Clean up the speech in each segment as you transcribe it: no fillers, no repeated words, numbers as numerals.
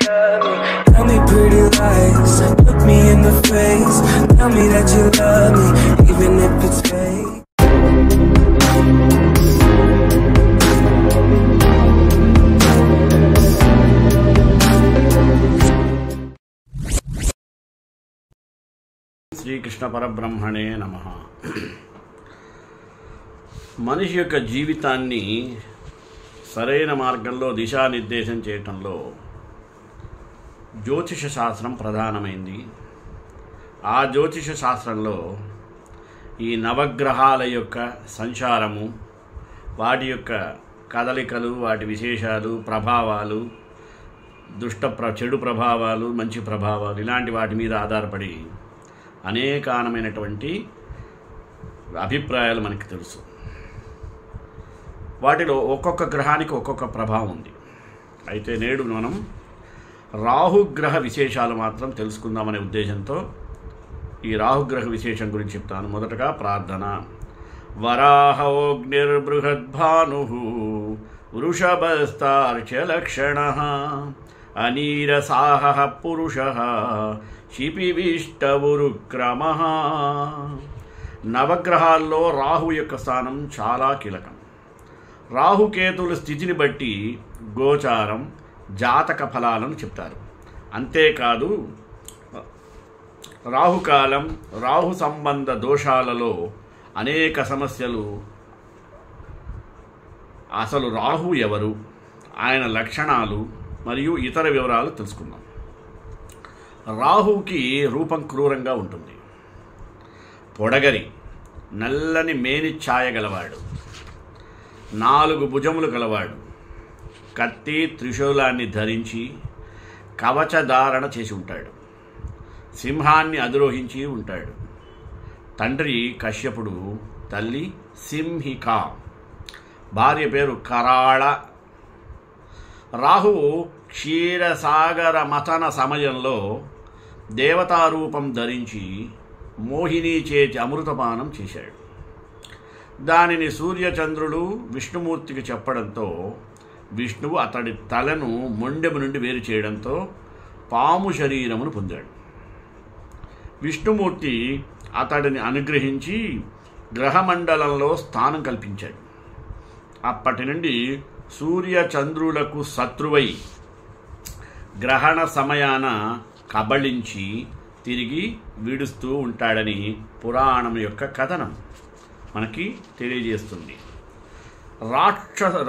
love me. Tell me pretty lies, look me in the face. Tell me that you love me, even if it's fake. Srikrishna పరబ్రహ్మణే నమః. మనిషి యొక్క జీవితాన్ని సరైన మార్గంలో దిశానిర్దేశం చేయటంలో జ్యోతిష శాస్త్రం ప్రధానమైంది. ఆ జ్యోతిష శాస్త్రంలో ఈ నవగ్రహాల యొక్క సంచారము, వాటి యొక్క కదలికలు, వాటి విశేషాలు, ప్రభావాలు, చెడు ప్రభావాలు, మంచి ప్రభావాలు, ఇలాంటి వాటి మీద ఆధారపడి అనేకానమైనటువంటి అభిప్రాయాలు మనకి తెలుసు. వాటిలో ఒక్కొక్క గ్రహానికి ఒక్కొక్క ప్రభావం ఉంది. అయితే నేడు మనం రాహుగ్రహ విశేషాలు మాత్రం తెలుసుకుందామనే ఉద్దేశంతో ఈ రాహుగ్రహ విశేషం గురించి చెప్తాను. మొదటగా ప్రార్థన. వరాహోగ్నిర్బృహద్భాను వృషభస్తార్చలక్షణ అనీరసాహ పురుష శిపివిష్టవురుక్రమ. నవగ్రహాల్లో రాహు యొక్క స్థానం చాలా కీలకం. రాహుకేతుల స్థితిని బట్టి గోచారం, జాతక ఫలాలను చెప్తారు. అంతేకాదు రాహుకాలం, రాహు సంబంధ దోషాలలో అనేక సమస్యలు, అసలు రాహు ఎవరు, ఆయన లక్షణాలు మరియు ఇతర వివరాలు తెలుసుకుందాం. రాహుకి రూపం క్రూరంగా ఉంటుంది. పొడగరి నల్లని మేని ఛాయ గలవాడు, 4 భుజములు గలవాడు, కత్తి త్రిశూలాన్ని ధరించి కవచధారణ చేసి ఉంటాడు, సింహాన్ని అధిరోహించి ఉంటాడు. తండ్రి కశ్యపుడు, తల్లి సింహిక, భార్య పేరు కరాళ. రాహువు క్షీరసాగర మథన సమయంలో దేవతారూపం ధరించి మోహిని చేతి అమృతపానం చేశాడు. దానిని సూర్యచంద్రులు విష్ణుమూర్తికి చెప్పడంతో విష్ణువు అతడి తలను మొండెము నుండి వేరు చేయడంతో పాము శరీరమును పొందాడు. విష్ణుమూర్తి అతడిని అనుగ్రహించి గ్రహమండలంలో స్థానం కల్పించాడు. అప్పటి నుండి సూర్యచంద్రులకు శత్రువై గ్రహణ సమయాన కబళించి తిరిగి విడుస్తూ ఉంటాడని పురాణం యొక్క కథనం మనకి తెలియజేస్తుంది.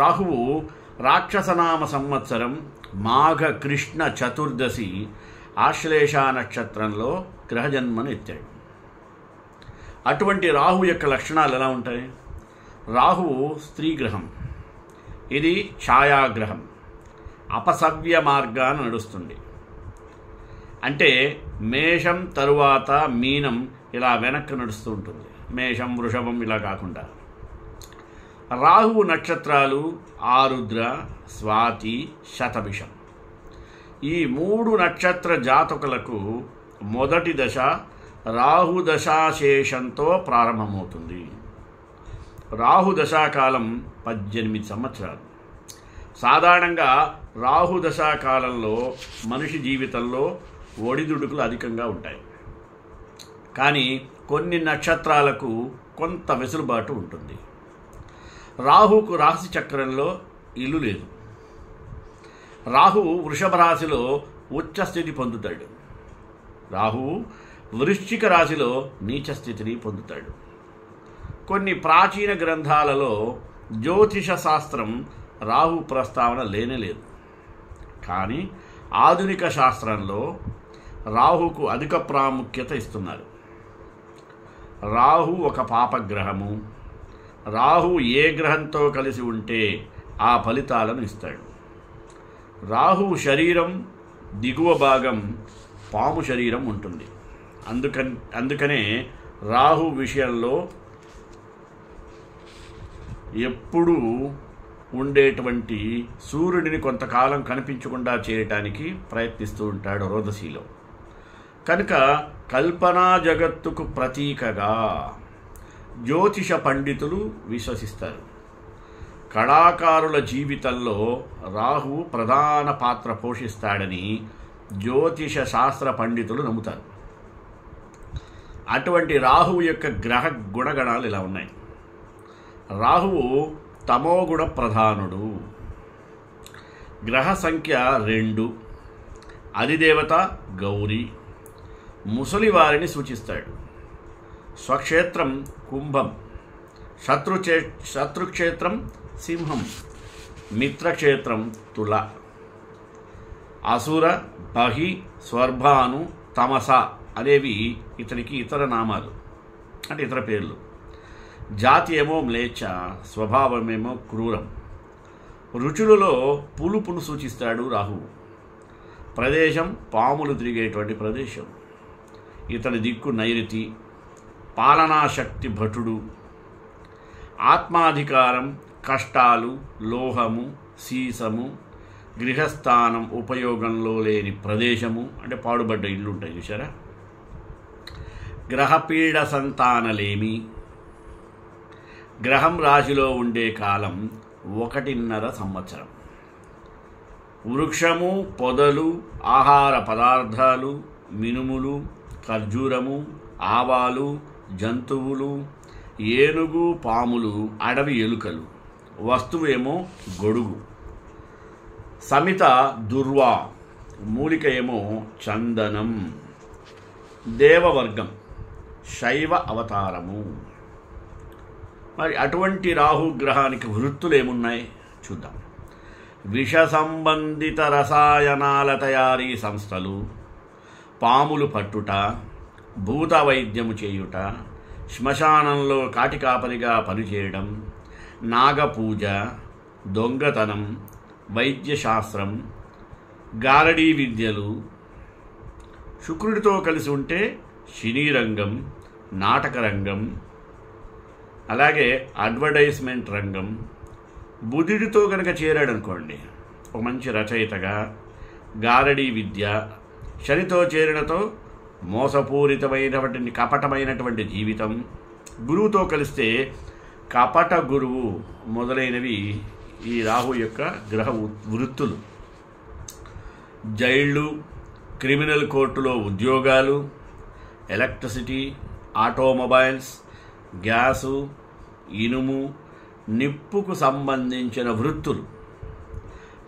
రాహువు రాక్షసనామ సంవత్సరం మాఘ కృష్ణ చతుర్దశి ఆశ్లేష నక్షత్రంలో గ్రహజన్మను ఎత్తాడు. అటువంటి రాహు యొక్క లక్షణాలు ఎలా ఉంటాయి? రాహువు స్త్రీ గ్రహం. ఇది ఛాయాగ్రహం. అపసవ్య మార్గాన నడుస్తుంది. అంటే మేషం తరువాత మీనం ఇలా వెనక్కి నడుస్తూ ఉంటుంది. మేషం, వృషభం ఇలా కాకుండా. రాహువు నక్షత్రాలు ఆరుద్ర, స్వాతి, శతభిషం. ఈ 3 నక్షత్ర జాతకులకు మొదటి దశ రాహు దశాశేషంతో ప్రారంభమవుతుంది. రాహు దశాకాలం 18 సంవత్సరాలు. సాధారణంగా రాహు దశాకాలంలో మనిషి జీవితంలో ఒడిదుడుకులు అధికంగా ఉంటాయి. కానీ కొన్ని నక్షత్రాలకు కొంత వెసులుబాటు ఉంటుంది. రాహుకు రాశి చక్రంలో ఇల్లు లేదు. రాహువు వృషభ రాశిలో ఉచ్చస్థితి పొందుతాడు. రాహువు వృశ్చిక రాశిలో నీచ స్థితిని పొందుతాడు. కొన్ని ప్రాచీన గ్రంథాలలో జ్యోతిష శాస్త్రం రాహు ప్రస్తావన లేనేలేదు. కానీ ఆధునిక శాస్త్రంలో రాహుకు అధిక ప్రాముఖ్యత ఇస్తున్నారు. రాహు ఒక పాపగ్రహము. రాహు ఏ గ్రహంతో కలిసి ఉంటే ఆ ఫలితాలను ఇస్తాడు. రాహు శరీరం దిగువ భాగం పాము శరీరం ఉంటుంది. అందుకనే రాహు విషయంలో ఎప్పుడూ ఉండేటువంటి సూర్యుడిని కొంతకాలం కనిపించకుండా చేయటానికి ప్రయత్నిస్తూ ఉంటాడు రోదసీలో. కనుక కల్పనా జగత్తుకు ప్రతీకగా జ్యోతిష పండితులు విశ్వసిస్తారు. కళాకారుల జీవితంలో రాహువు ప్రధాన పాత్ర పోషిస్తాడని జ్యోతిష శాస్త్ర పండితులు నమ్ముతారు. అటువంటి రాహువు యొక్క గ్రహ గుణగణాలు ఇలా ఉన్నాయి. రాహువు తమోగుణ ప్రధానుడు. గ్రహ సంఖ్య 2. అధిదేవత గౌరీ. ముసలివారిని సూచిస్తాడు. స్వక్షేత్రం కుంభం, శత్రుక్షేత్రం సింహం, మిత్రక్షేత్రం తుల. అసుర, బహి, స్వర్భాను, తమస అనేవి ఇతనికి ఇతర నామాలు, అంటే ఇతర పేర్లు. జాతి ఏమో మ్లేచ్ఛ, స్వభావమేమో క్రూరం. రుచులలో పులుపును సూచిస్తాడు రాహువు. ప్రదేశం పాములు తిరిగేటువంటి ప్రదేశం. ఇతని దిక్కు నైరుతి. పాలనాశక్తి భటుడు. ఆత్మాధికారం, కష్టాలు, లోహము, సీసము, గృహస్థానం, ఉపయోగంలో లేని ప్రదేశము, అంటే పాడుబడ్డ ఇల్లు ఉంటాయి చూసారా. గ్రహపీడ సంతానలేమి. గ్రహం రాశిలో ఉండే కాలం 1.5 సంవత్సరం. వృక్షము, పొదలు, ఆహార పదార్థాలు, మినుములు, ఖర్జూరము, ఆవాలు, జంతువులు, ఏనుగు, పాములు, అడవి ఎలుకలు. వస్తువు ఏమో గొడుగు. సమిత దుర్వా. మూలిక ఏమో చందనం. దేవవర్గం శైవ అవతారము. మరి అటువంటి రాహు గ్రహానికి వృత్తులు ఏమున్నాయి చూద్దాం. విష సంబంధిత రసాయనాల తయారీ సంస్థలు, పాములు పట్టుట, భూత వైద్యము చేయుట, శ్మశానంలో కాటికాపరిగా పనిచేయడం, నాగపూజ, దొంగతనం, వైద్యశాస్త్రం, గారడీ విద్యలు. శుక్రుడితో కలిసి ఉంటే సినీ రంగం, నాటక రంగం, అలాగే అడ్వర్టైజ్మెంట్ రంగం. బుధుడితో కనుక చేరాడనుకోండి ఒక మంచి రచయితగా, గారడీ విద్య. శనితో చేరినతో మోసపూరితమైనటువంటి కపటమైనటువంటి జీవితం. గురువుతో కలిస్తే కపట గురువు మొదలైనవి ఈ రాహు యొక్క గ్రహ వృత్తులు. జైళ్ళు, క్రిమినల్ కోర్టులో ఉద్యోగాలు, ఎలక్ట్రిసిటీ, ఆటోమొబైల్స్, గ్యాసు, ఇనుము, నిప్పుకు సంబంధించిన వృత్తులు,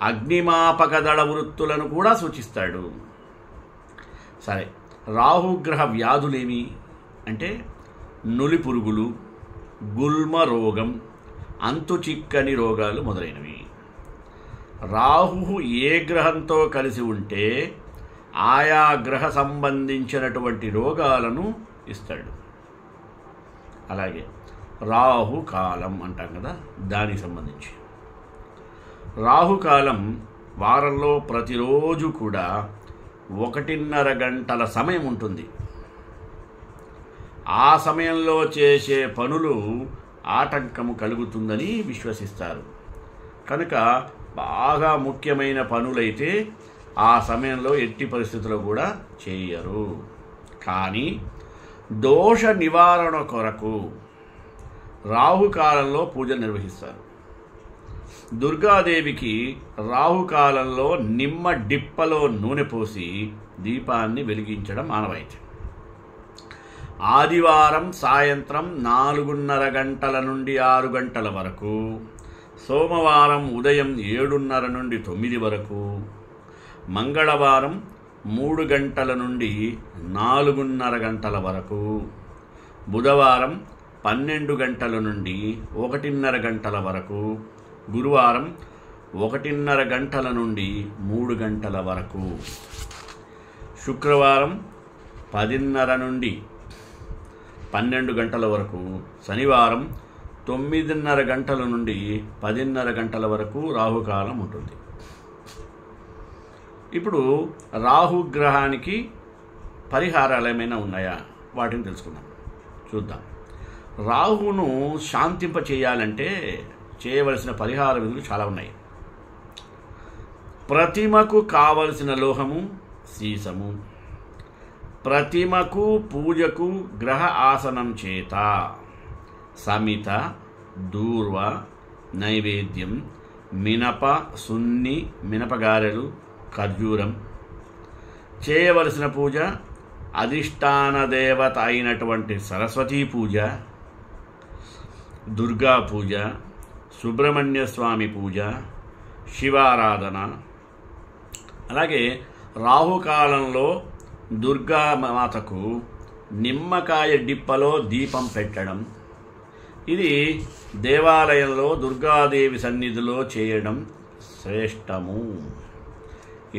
అగ్నిమాపక దళ వృత్తులను కూడా సూచిస్తాడు. సరే, రాహుగ్రహ వ్యాధులేమి అంటే నులి పురుగులు, గుల్మ రోగం, అంతు చిక్కని రోగాలు మొదలైనవి. రాహు ఏ గ్రహంతో కలిసి ఉంటే ఆయా గ్రహ సంబంధించినటువంటి రోగాలను ఇస్తాడు. అలాగే రాహుకాలం అంటాం కదా, దానికి సంబంధించి రాహుకాలం వారంలో ప్రతిరోజు కూడా 1.5 గంటల సమయం ఉంటుంది. ఆ సమయంలో చేసే పనులు ఆటంకము కలుగుతుందని విశ్వసిస్తారు. కనుక బాగా ముఖ్యమైన పనులైతే ఆ సమయంలో ఎట్టి పరిస్థితుల్లో కూడా చేయరు. కానీ దోష నివారణ కొరకు రాహుకాలంలో పూజలు నిర్వహిస్తారు. దుర్గాదేవికి రాహుకాలంలో నిమ్మ డిప్పలో నూనె పోసి దీపాన్ని వెలిగించడం ఆనవాయితీ. ఆదివారం సాయంత్రం 4:30 గంటల నుండి 6 గంటల వరకు, సోమవారం ఉదయం 7:30 నుండి 9 వరకు, మంగళవారం 3 గంటల నుండి 4:30 గంటల వరకు, బుధవారం 12 గంటల నుండి 1:30 గంటల వరకు, గురువారం 1:30 గంటల నుండి 3 గంటల వరకు, శుక్రవారం 10:30 నుండి 12 గంటల వరకు, శనివారం 9:30 గంటల నుండి 10:30 గంటల వరకు రాహుకాలం ఉంటుంది. ఇప్పుడు రాహుగ్రహానికి పరిహారాలు ఏమైనా ఉన్నాయా వాటిని తెలుసుకుందాం, చూద్దాం. రాహువును శాంతింప చేయాలంటే చేయవలసిన పరిహార విధులు చాలా ఉన్నాయి. ప్రతిమకు కావలసిన లోహము సీసము. ప్రతిమకు పూజకు గ్రహ ఆసనం చేత సమిత, దూర్వ, నైవేద్యం మినప, సున్ని, మినపగారెలు, ఖర్జూరం. చేయవలసిన పూజ అధిష్టాన దేవత అయినటువంటి సరస్వతీ పూజ, దుర్గా పూజ, సుబ్రహ్మణ్య స్వామి పూజ, శివారాధన. అలాగే రాహుకాలంలో దుర్గామాతకు నిమ్మకాయ డిప్పలో దీపం పెట్టడం. ఇది దేవాలయంలో దుర్గాదేవి సన్నిధిలో చేయడం శ్రేష్టము.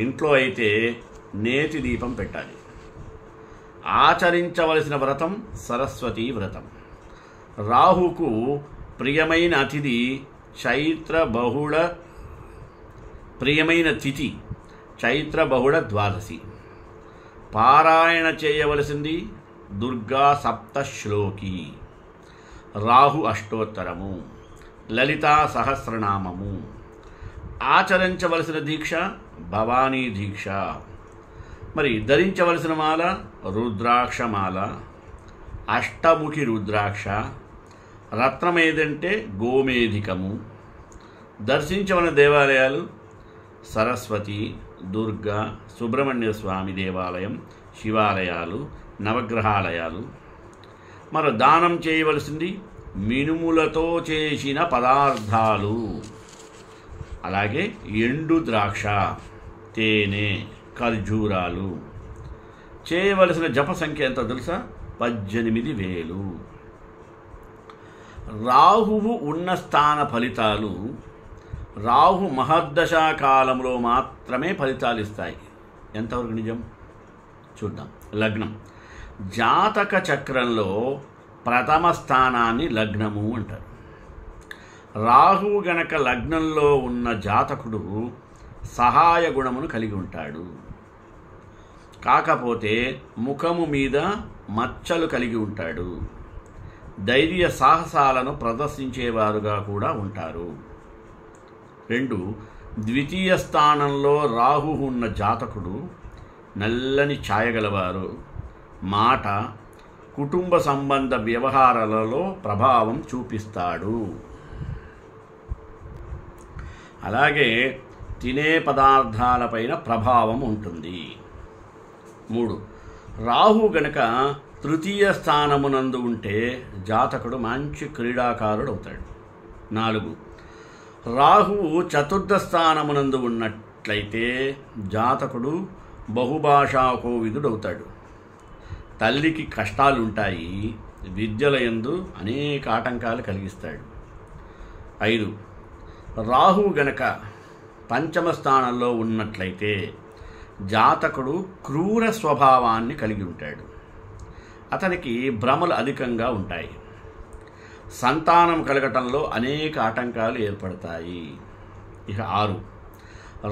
ఇంట్లో అయితే నేతి దీపం పెట్టాలి. ఆచరించవలసిన వ్రతం సరస్వతీ వ్రతం. రాహుకు ప్రియమైన అతిథి ప్రియమైన తిథి చైత్ర బహుళ ద్వాదశి. పారాయణ చేయవలసింది దుర్గా సప్తశ్లోకి, రాహు అష్టోత్తరము, లలితా సహస్రనామము. ఆచరించవలసిన దీక్ష భవానీ దీక్ష. మరి ధరించవలసిన మాల రుద్రాక్షమాల, అష్టముఖి రుద్రాక్ష. రత్నం ఏదంటే గోమేధికము. దర్శించవలసిన దేవాలయాలు సరస్వతి, దుర్గా, సుబ్రహ్మణ్య స్వామి దేవాలయం, శివాలయాలు, నవగ్రహాలయాలు. మరి దానం చేయవలసింది మినుములతో చేసిన పదార్థాలు, అలాగే ఎండు ద్రాక్ష, తేనె, ఖర్జూరాలు. చేయవలసిన జప సంఖ్య ఎంత తెలుసా? 18,000. రాహువు ఉన్న స్థాన ఫలితాలు రాహు మహర్దశా కాలంలో మాత్రమే ఫలితాలు ఇస్తాయి. ఎంతవరకు నిజం చూద్దాం. లగ్నం. జాతక చక్రంలో ప్రథమ స్థానాన్ని లగ్నము అంటారు. రాహువు గనక లగ్నంలో ఉన్న జాతకుడు సహాయ గుణమును కలిగి ఉంటాడు. కాకపోతే ముఖము మీద మచ్చలు కలిగి ఉంటాడు. ధైర్య సాహసాలను ప్రదర్శించేవారుగా కూడా ఉంటారు. 2. ద్వితీయ స్థానంలో రాహు ఉన్న జాతకుడు నల్లని ఛాయగలవారు. మాట, కుటుంబ సంబంధ వ్యవహారాలలో ప్రభావం చూపిస్తాడు. అలాగే తినే పదార్థాలపైన ప్రభావం ఉంటుంది. 3. రాహు గనక తృతీయ స్థానమునందు ఉంటే జాతకుడు మంచి క్రీడాకారుడు అవుతాడు. 4. రాహువు చతుర్థ స్థానమునందు ఉన్నట్లయితే జాతకుడు బహుభాషా కోవిదుడవుతాడు. తల్లికి కష్టాలుంటాయి. విద్యలయందు అనేక ఆటంకాలు కలిగిస్తాడు. 5. రాహువు గనక పంచమ స్థానంలో ఉన్నట్లయితే జాతకుడు క్రూర స్వభావాన్ని కలిగి ఉంటాడు. అతనికి భ్రమలు అధికంగా ఉంటాయి. సంతానం కలగటంలో అనేక ఆటంకాలు ఏర్పడతాయి. ఇక 6.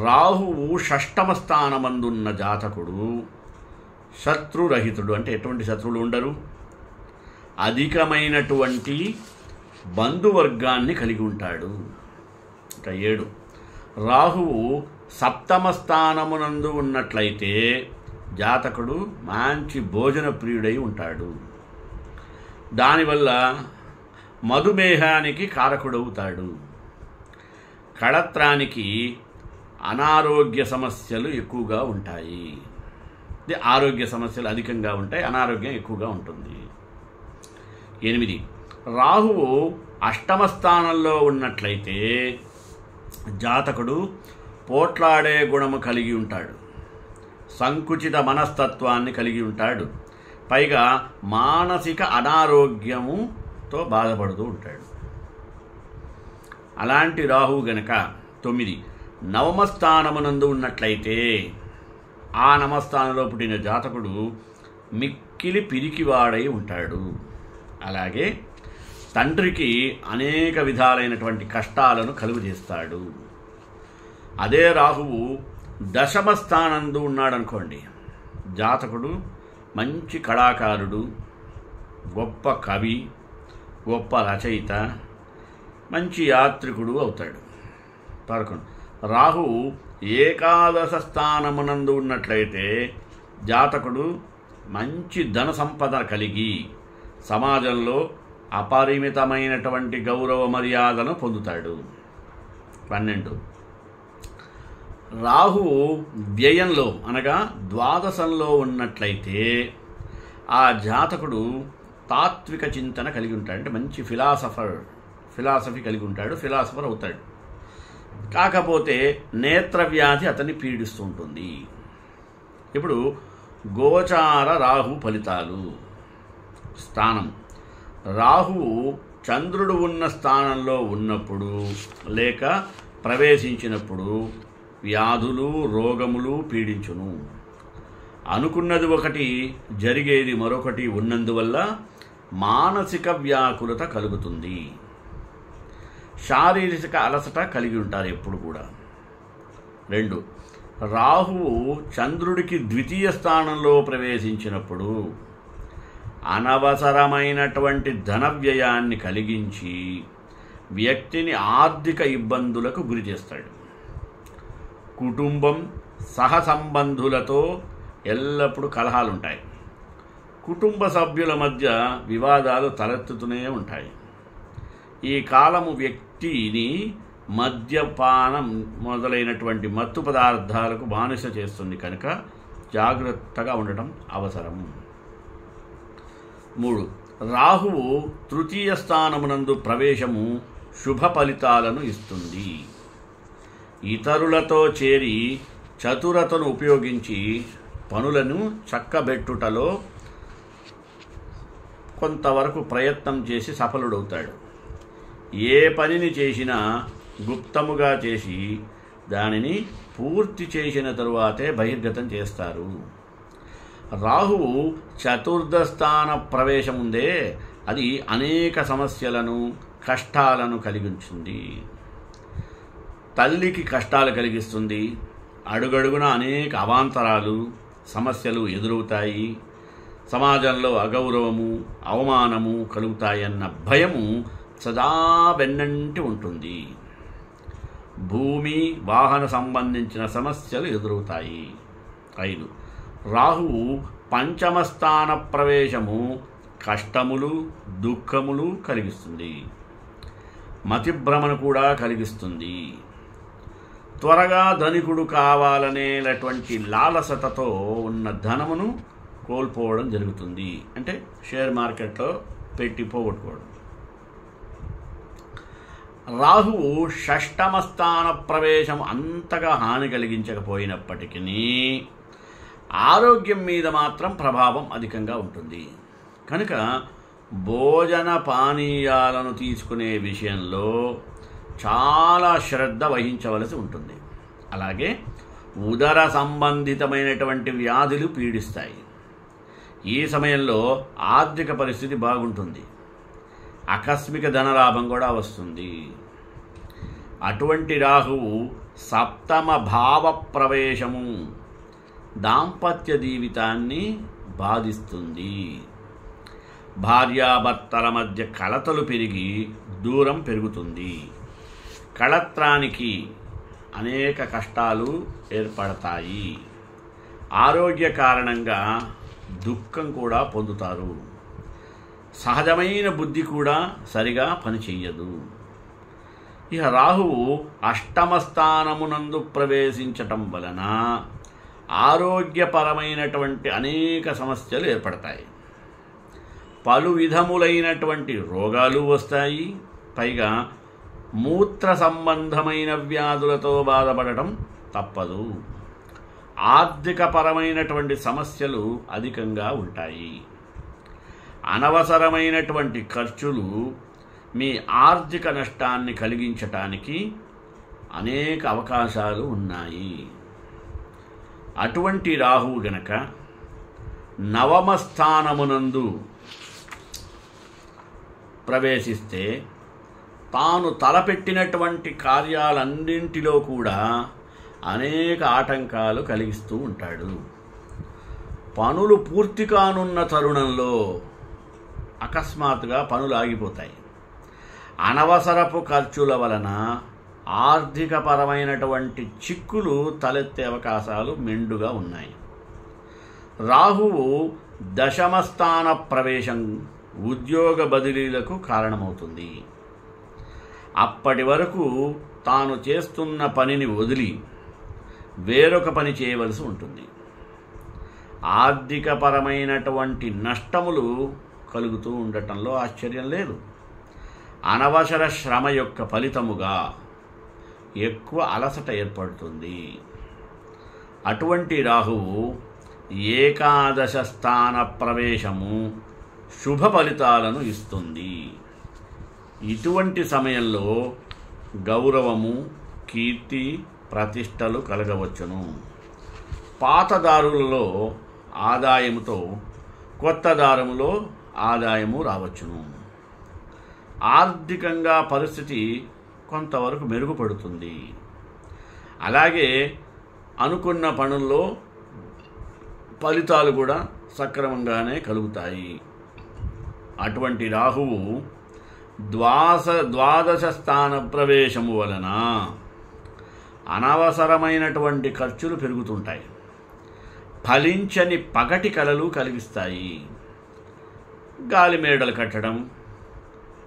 రాహువు షష్టమ స్థానమందున్న జాతకుడు శత్రురహితుడు. అంటే ఎటువంటి శత్రువులు ఉండరు. అధికమైనటువంటి బంధువర్గాన్ని కలిగి ఉంటాడు. ఇక 7. రాహువు సప్తమ స్థానమునందు ఉన్నట్లయితే జాతకుడు మంచి భోజన ప్రియుడై ఉంటాడు. దానివల్ల మధుమేహానికి కారకుడవుతాడు. కళత్రానికి అనారోగ్య సమస్యలు ఎక్కువగా ఉంటాయి. ఆరోగ్య సమస్యలు అధికంగా ఉంటాయి, అనారోగ్యం ఎక్కువగా ఉంటుంది. 8. రాహువు అష్టమ స్థానంలో ఉన్నట్లయితే జాతకుడు పోట్లాడే గుణము కలిగి ఉంటాడు. సంకుచిత మనస్తత్వాన్ని కలిగి ఉంటాడు. పైగా మానసిక అనారోగ్యముతో బాధపడుతూ ఉంటాడు. అలాంటి రాహువు గనక 9. నవమ స్థానమునందు ఉన్నట్లయితే ఆ నవస్థానంలో పుట్టిన జాతకుడు మిక్కిలి పిరికివాడై ఉంటాడు. అలాగే తండ్రికి అనేక విధాలైనటువంటి కష్టాలను కలుగజేస్తాడు. అదే రాహువు దశమ స్థానందు ఉన్నాడనుకోండి, జాతకుడు మంచి కళాకారుడు, గొప్ప కవి, గొప్ప రచయిత, మంచి యాత్రికుడు అవుతాడు. 11. రాహువు ఏకాదశ స్థానమునందు ఉన్నట్లయితే జాతకుడు మంచి ధన సంపద కలిగి సమాజంలో అపరిమితమైనటువంటి గౌరవ మర్యాదను పొందుతాడు. 12 రాహువు వ్యయంలో అనగా ద్వాదశంలో ఉన్నట్లయితే ఆ జాతకుడు తాత్విక చింతన కలిగి ఉంటాడు. అంటే మంచి ఫిలాసఫీ కలిగి ఉంటాడు, ఫిలాసఫర్ అవుతాడు. కాకపోతే నేత్రవ్యాధి అతన్ని పీడిస్తూ ఉంటుంది. ఇప్పుడు గోచార రాహు ఫలితాలు. స్థానం: రాహువు చంద్రుడు ఉన్న స్థానంలో ఉన్నప్పుడు లేక ప్రవేశించినప్పుడు వ్యాధులు రోగములు పీడించును. అనుకున్నది ఒకటి జరిగేది మరొకటి ఉన్నందువల్ల మానసిక వ్యాకులత కలుగుతుంది. శారీరక అలసట కలిగి ఉంటారు ఎప్పుడు కూడా. 2 రాహువు చంద్రుడికి ద్వితీయ స్థానంలో ప్రవేశించినప్పుడు అనవసరమైనటువంటి ధన వ్యయాన్ని కలిగించి వ్యక్తిని ఆర్థిక ఇబ్బందులకు గురి చేస్తాడు. కుటుంబం సహసంబంధులతో ఎల్లప్పుడూ కలహాలుంటాయి. కుటుంబ సభ్యుల మధ్య వివాదాలు తలెత్తుతూనే ఉంటాయి. ఈ కాలము వ్యక్తిని మద్యపానం మొదలైనటువంటి మత్తు పదార్థాలకు బానిస చేస్తుంది కనుక జాగ్రత్తగా ఉండటం అవసరం. 3 రాహువు తృతీయ స్థానమునందు ప్రవేశము శుభ ఫలితాలను ఇస్తుంది. ఇతరులతో చేరి చతురతను ఉపయోగించి పనులను చక్కబెట్టుటలో కొంతవరకు ప్రయత్నం చేసి సఫలుడవుతాడు. ఏ పనిని చేసినా గుప్తముగా చేసి దానిని పూర్తి చేసిన తరువాతే బహిర్గతం చేస్తారు. రాహువు చతుర్థ స్థాన ప్రవేశం ఉందే అది అనేక సమస్యలను కష్టాలను కలిగించింది. తల్లికి కష్టాలు కలిగిస్తుంది. అడుగడుగున అనేక అవాంతరాలు సమస్యలు ఎదురవుతాయి. సమాజంలో అగౌరవము అవమానము కలుగుతాయన్న భయము సదా వెన్నంటి ఉంటుంది. భూమి వాహన సంబంధించిన సమస్యలు ఎదురవుతాయి. 5 రాహువు పంచమ స్థాన ప్రవేశము కష్టములు దుఃఖములు కలిగిస్తుంది. మతిభ్రమను కూడా కలిగిస్తుంది. త్వరగా ధనికుడు కావాలనేటువంటి లాలసతతో ఉన్న ధనమును కోల్పోవడం జరుగుతుంది. అంటే షేర్ మార్కెట్లో పెట్టి పోగొట్టుకోవడం. రాహువు షష్టమ స్థాన ప్రవేశం అంతగా హాని కలిగించకపోయినప్పటికీ ఆరోగ్యం మీద మాత్రం ప్రభావం అధికంగా ఉంటుంది. కనుక భోజన పానీయాలను తీసుకునే విషయంలో చాలా శ్రద్ధ వహించవలసి ఉంటుంది. అలాగే ఉదర సంబంధితమైనటువంటి వ్యాధులు పీడిస్తాయి. ఈ సమయంలో ఆర్థిక పరిస్థితి బాగుంటుంది. ఆకస్మిక ధనలాభం కూడా వస్తుంది. అటువంటి రాహువు సప్తమ భావ ప్రవేశము దాంపత్య జీవితాన్ని బాధిస్తుంది. భార్యాభర్తల మధ్య కలతలు పెరిగి దూరం పెరుగుతుంది. కళత్రానికి అనేక కష్టాలు ఏర్పడతాయి. ఆరోగ్య కారణంగా దుఃఖం కూడా పొందుతారు. సహజమైన బుద్ధి కూడా సరిగా పనిచేయదు. ఇక రాహువు అష్టమ స్థానమునందు ప్రవేశించటం వలన ఆరోగ్యపరమైనటువంటి అనేక సమస్యలు ఏర్పడతాయి. పలు విధములైనటువంటి రోగాలు వస్తాయి. పైగా మూత్ర సంబంధమైన వ్యాధులతో బాధపడటం తప్పదు. ఆర్థికపరమైనటువంటి సమస్యలు అధికంగా ఉంటాయి. అనవసరమైనటువంటి ఖర్చులు మీ ఆర్థిక నష్టాన్ని కలిగించటానికి అనేక అవకాశాలు ఉన్నాయి. అటువంటి రాహువు గనక నవమ స్థానమునందు ప్రవేశిస్తే తాను తలపెట్టినటువంటి కార్యాలన్నింటిలో కూడా అనేక ఆటంకాలు కలిగిస్తూ ఉంటాడు. పనులు పూర్తి కానున్న తరుణంలో అకస్మాత్తుగా పనులు ఆగిపోతాయి. అనవసరపు ఖర్చుల వలన ఆర్థికపరమైనటువంటి చిక్కులు తలెత్తే అవకాశాలు మెండుగా ఉన్నాయి. రాహువు దశమ స్థాన ప్రవేశం ఉద్యోగ బదిలీలకు కారణమవుతుంది. అప్పటి వరకు తాను చేస్తున్న పనిని వదిలి వేరొక పని చేయవలసి ఉంటుంది. ఆర్థికపరమైనటువంటి నష్టములు కలుగుతూ ఉండటంలో ఆశ్చర్యం లేదు. అనవసర శ్రమ యొక్క ఫలితముగా ఎక్కువ అలసట ఏర్పడుతుంది. అటువంటి రాహువు ఏకాదశ స్థాన ప్రవేశము శుభ ఫలితాలను ఇస్తుంది. ఇటువంటి సమయంలో గౌరవము, కీర్తి, ప్రతిష్టలు కలగవచ్చును. పాతదారులలో ఆదాయముతో కొత్త దారములో ఆదాయము రావచ్చును. ఆర్థికంగా పరిస్థితి కొంతవరకు మెరుగుపడుతుంది. అలాగే అనుకున్న పనుల్లో ఫలితాలు కూడా సక్రమంగానే కలుగుతాయి. అటువంటి రాహువు ద్వాదశ స్థాన ప్రవేశము వలన అనవసరమైనటువంటి ఖర్చులు పెరుగుతుంటాయి. ఫలించని పగటి కలలు కలిగిస్తాయి. గాలి మేడలు కట్టడం,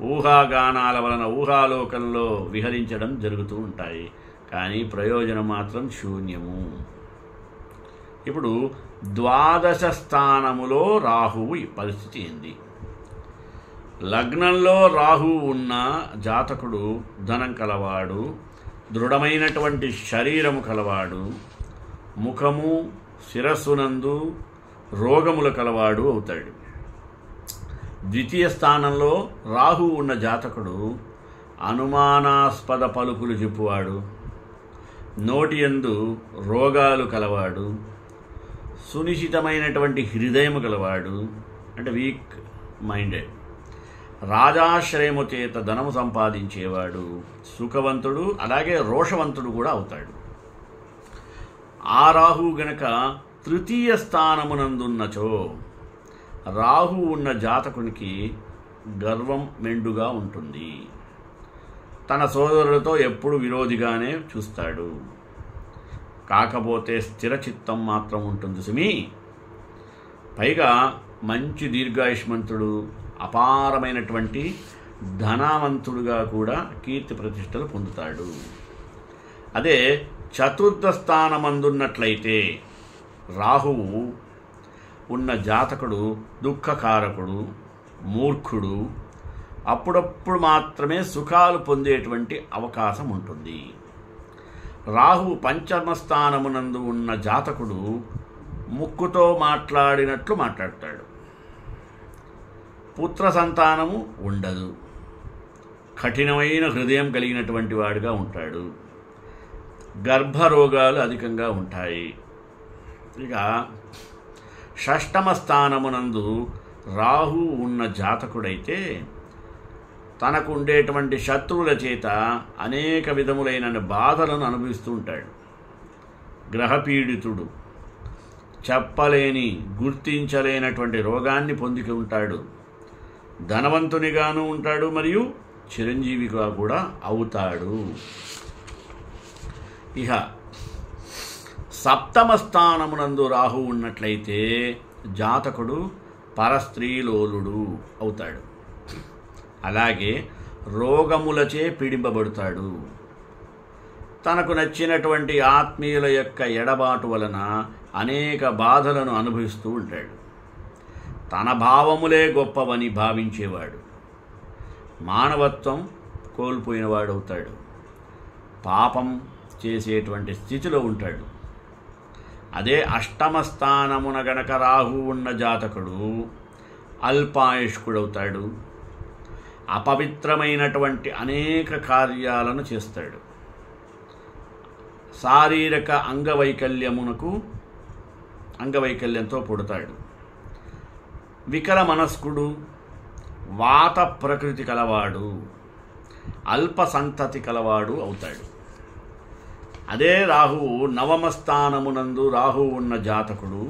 ఊహాగానాల వలన ఊహాలోకంలో విహరించడం జరుగుతూ ఉంటాయి. కానీ ప్రయోజనం మాత్రం శూన్యము. ఇప్పుడు ద్వాదశ స్థానములో రాహువు పరిస్థితి ఏంది? లగ్నంలో రాహువు ఉన్న జాతకుడు ధనం కలవాడు, దృఢమైనటువంటి శరీరము కలవాడు, ముఖము శిరస్సునందు రోగములు కలవాడు అవుతాడు. ద్వితీయ స్థానంలో రాహువు ఉన్న జాతకుడు అనుమానాస్పద పలుకులు చెప్పువాడు, నోటి యందు రోగాలు కలవాడు, సునిశ్చితమైనటువంటి హృదయము కలవాడు, అంటే వీక్ మైండెడ్, రాజాశ్రయము చేత ధనము సంపాదించేవాడు, సుఖవంతుడు, అలాగే రోషవంతుడు కూడా అవుతాడు. ఆ రాహువు గనక తృతీయ స్థానమునందున్నచో రాహువు ఉన్న జాతకునికి గర్వం మెండుగా ఉంటుంది. తన సోదరులతో ఎప్పుడు విరోధిగానే చూస్తాడు. కాకపోతే స్థిరచిత్తం మాత్రం ఉంటుంది సుమి. పైగా మంచి దీర్ఘాయుష్మంతుడు, అపారమైనటువంటి ధనవంతుడుగా కూడా కీర్తి ప్రతిష్టలు పొందుతాడు. అదే చతుర్థ స్థానమందున్నట్లయితే రాహువు ఉన్న జాతకుడు దుఃఖకారకుడు, మూర్ఖుడు, అప్పుడప్పుడు మాత్రమే సుఖాలు పొందేటువంటి అవకాశం ఉంటుంది. రాహువు పంచమ స్థానమునందు ఉన్న జాతకుడు ముక్కుతో మాట్లాడినట్లు మాట్లాడతాడు. పుత్ర సంతానము ఉండదు. కఠినమైన హృదయం కలిగినటువంటి వాడిగా ఉంటాడు. గర్భరోగాలు అధికంగా ఉంటాయి. ఇక షష్టమ స్థానమునందు రాహు ఉన్న జాతకుడైతే తనకు ఉండేటువంటి శత్రువుల చేత అనేక విధములైన బాధలను అనుభవిస్తూ ఉంటాడు. గ్రహపీడితుడు, చెప్పలేని గుర్తించలేనటువంటి రోగాన్ని పొంది ఉంటాడు. ధనవంతునిగాను ఉంటాడు, మరియు చిరంజీవిగా కూడా అవుతాడు. ఇహ సప్తమ స్థానమునందు రాహు ఉన్నట్లయితే జాతకుడు పరస్త్రీలోలుడు అవుతాడు. అలాగే రోగములచే పీడింపబడతాడు. తనకు నచ్చినటువంటి ఆత్మీయుల యొక్క ఎడబాటు వలన అనేక బాధలను అనుభవిస్తూ ఉంటాడు. తన భావములే గొప్పవని భావించేవాడు. మానవత్వం కోల్పోయినవాడవుతాడు. పాపం చేసేటువంటి స్థితిలో ఉంటాడు. అదే అష్టమ స్థానమున గనక రాహు ఉన్న జాతకుడు అల్పాయుష్కుడవుతాడు. అపవిత్రమైనటువంటి అనేక కార్యాలను చేస్తాడు. శారీరక అంగవైకల్యంతో పుడతాడు. వికల మనస్కుడు, వాత ప్రకృతి కలవాడు, అల్ప సంతతి కలవాడు అవుతాడు. అదే రాహువు నవమ స్థానమునందు రాహువు ఉన్న జాతకుడు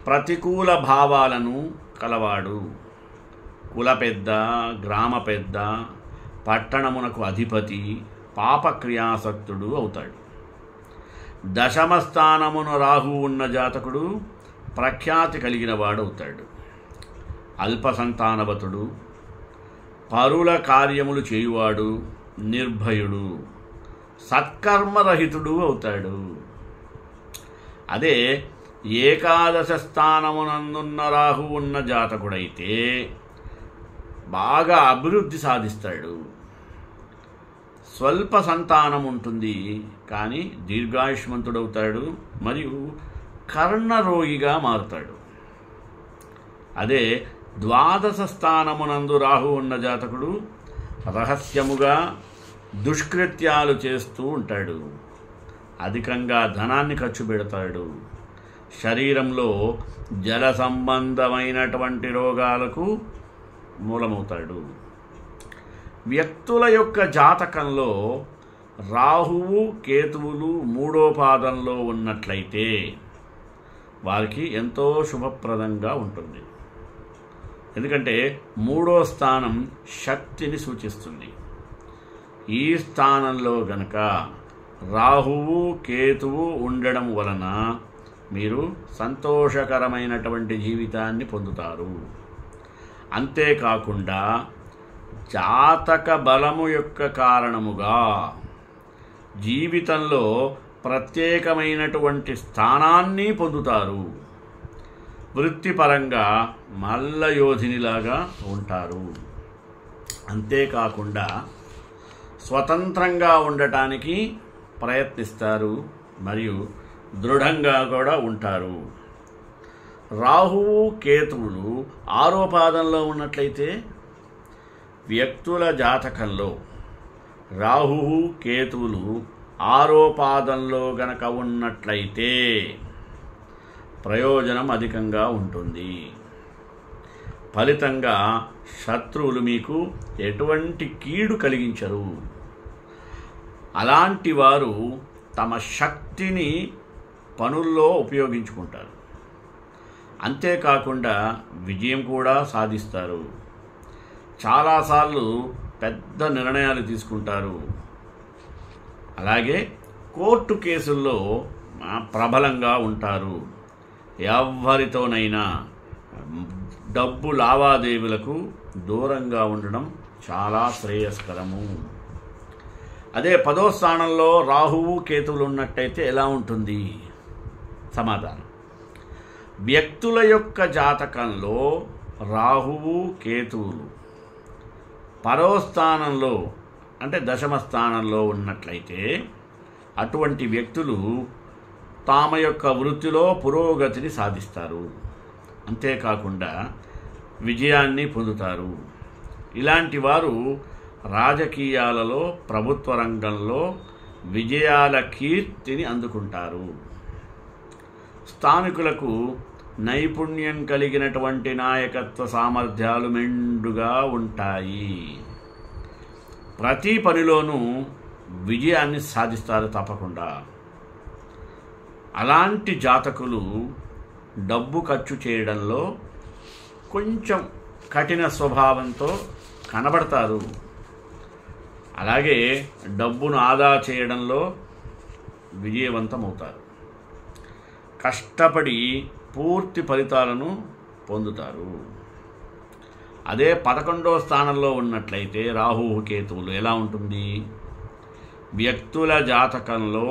ప్రతికూల భావాలను కలవాడు. కుల పెద్ద, గ్రామ పెద్ద, పట్టణమునకు అధిపతి, పాపక్రియాసక్తుడు అవుతాడు. దశమ స్థానమున రాహువు ఉన్న జాతకుడు ప్రఖ్యాతి కలిగిన వాడవుతాడు. అల్పసంతానవతుడు, పరుల కార్యములు చేయువాడు, నిర్భయుడు, సత్కర్మరహితుడు అవుతాడు. అదే ఏకాదశ స్థానమునందున్న రాహు ఉన్న జాతకుడైతే బాగా అభివృద్ధి సాధిస్తాడు. స్వల్ప సంతానం ఉంటుంది, కానీ దీర్ఘాయుష్మంతుడవుతాడు మరియు కర్ణరోగిగా మారుతాడు. అదే ద్వాదశ స్థానమునందు రాహు ఉన్న జాతకుడు రహస్యముగా దుష్కృత్యాలు చేస్తూ ఉంటాడు, అధికంగా ధనాన్ని ఖర్చు పెడతాడు, శరీరంలో జల సంబంధమైనటువంటి రోగాలకు మూలమవుతాడు. వ్యక్తుల యొక్క జాతకంలో రాహువు కేతువులు 3వ పాదంలో ఉన్నట్లయితే వారికి ఎంతో శుభప్రదంగా ఉంటుంది. ఎందుకంటే 3వ స్థానం శక్తిని సూచిస్తుంది. ఈ స్థానంలో గనక రాహువు కేతువు ఉండడం వలన మీరు సంతోషకరమైనటువంటి జీవితాన్ని పొందుతారు. అంతేకాకుండా జాతక బలము యొక్క కారణముగా జీవితంలో ప్రత్యేకమైనటువంటి స్థానాన్ని పొందుతారు. వృత్తిపరంగా మల్లయోధినిలాగా ఉంటారు. అంతేకాకుండా స్వతంత్రంగా ఉండటానికి ప్రయత్నిస్తారు మరియు దృఢంగా కూడా ఉంటారు. రాహువు కేతువులు 6వ పాదంలో ఉన్నట్లయితే వ్యక్తుల జాతకంలో రాహువు కేతువులు 6వ పాదంలో గనక ఉన్నట్లయితే ప్రయోజనం అధికంగా ఉంటుంది. ఫలితంగా శత్రువులు మీకు ఎటువంటి కీడు కలిగించరు. అలాంటి వారు తమ శక్తిని పనుల్లో ఉపయోగించుకుంటారు. అంతేకాకుండా విజయం కూడా సాధిస్తారు. చాలాసార్లు పెద్ద నిర్ణయాలు తీసుకుంటారు. అలాగే కోర్టు కేసుల్లో ప్రబలంగా ఉంటారు. ఎవరితోనైనా డబ్బు లావాదేవీలకు దూరంగా ఉండడం చాలా శ్రేయస్కరము. అదే 10వ స్థానంలో రాహువు కేతువులు ఉన్నట్టయితే ఎలా ఉంటుంది? సమాధానం: వ్యక్తుల యొక్క జాతకంలో రాహువు కేతువులు 10వ స్థానంలో అంటే 10వ స్థానంలో ఉన్నట్లయితే అటువంటి వ్యక్తులు తమ యొక్క వృత్తిలో పురోగతిని సాధిస్తారు. అంతేకాకుండా విజయాన్ని పొందుతారు. ఇలాంటి వారు రాజకీయాలలో, ప్రభుత్వ రంగంలో విజయాల కీర్తిని అందుకుంటారు. స్థానికులకు నైపుణ్యం కలిగినటువంటి నాయకత్వ సామర్థ్యాలు మెండుగా ఉంటాయి. ప్రతి పనిలోనూ విజయాన్ని సాధిస్తారు తప్పకుండా. అలాంటి జాతకులు డబ్బు ఖర్చు చేయడంలో కొంచెం కఠిన స్వభావంతో కనబడతారు. అలాగే డబ్బును ఆదా చేయడంలో విజయవంతమవుతారు. కష్టపడి పూర్తి ఫలితాలను పొందుతారు. అదే 11వ స్థానంలో ఉన్నట్లయితే రాహువు కేతువులు ఎలా ఉంటుంది? వ్యక్తుల జాతకంలో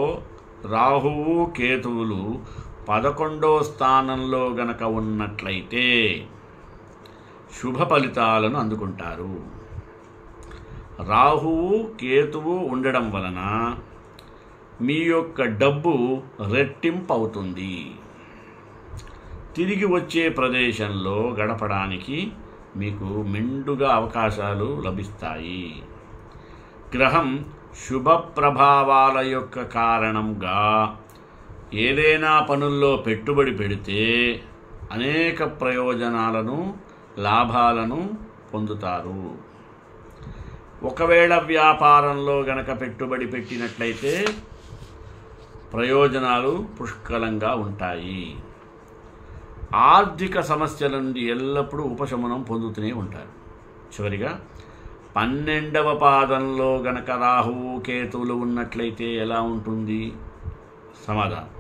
రాహువు కేతువులు 11వ స్థానంలో గనక ఉన్నట్లయితే శుభ ఫలితాలను అందుకుంటారు. రాహువు కేతువు ఉండడం వలన మీ యొక్క డబ్బు రెట్టింపు అవుతుంది. తిరిగి వచ్చే ప్రదేశంలో గడపడానికి మీకు మెండుగా అవకాశాలు లభిస్తాయి. గ్రహం శుభ ప్రభావాల యొక్క కారణంగా ఏదైనా పనుల్లో పెట్టుబడి పెడితే అనేక ప్రయోజనాలను, లాభాలను పొందుతారు. ఒకవేళ వ్యాపారంలో గనక పెట్టుబడి పెట్టినట్లయితే ప్రయోజనాలు పుష్కలంగా ఉంటాయి. ఆర్థిక సమస్యల నుండి ఎల్లప్పుడూ ఉపశమనం పొందుతూనే ఉంటారు. చివరిగా 12వ పాదంలో గనక రాహువు కేతువులు ఉన్నట్లయితే ఎలా ఉంటుంది? సమాధానం: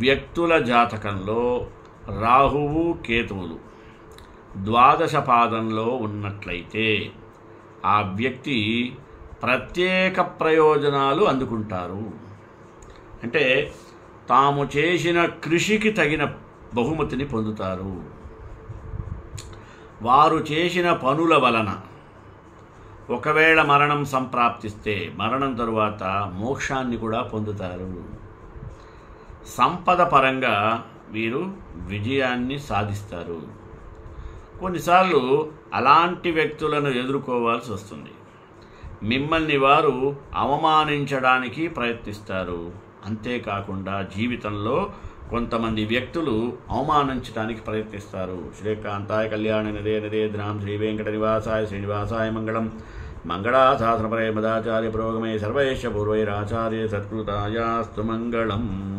వ్యక్తుల జాతకంలో రాహువు కేతువులు ద్వాదశ పాదంలో ఉన్నట్లయితే ఆ వ్యక్తి ప్రత్యేక ప్రయోజనాలు అందుకుంటారు. అంటే తాము చేసిన కృషికి తగిన బహుమతిని పొందుతారు. వారు చేసిన పనుల వలన ఒకవేళ మరణం సంప్రాప్తిస్తే మరణం తరువాత మోక్షాన్ని కూడా పొందుతారు. సంపద పరంగా వీరు విజయాన్ని సాధిస్తారు. కొన్నిసార్లు అలాంటి వ్యక్తులను ఎదుర్కోవాల్సి వస్తుంది. మిమ్మల్ని వారు అవమానించడానికి ప్రయత్నిస్తారు. అంతేకాకుండా జీవితంలో కొంతమంది వ్యక్తులు అవమానించడానికి ప్రయత్నిస్తారు. శ్రీకాంతాయ కళ్యాణ నిదే నిదేద్రాం శ్రీ వెంకట నివాసాయ శ్రీనివాసాయ మంగళం. మంగళాశాసనపరే మదాచార్య పురోగమే సర్వైశ్య పూర్వైరాచార్య సత్కృతాయాస్తు మంగళం.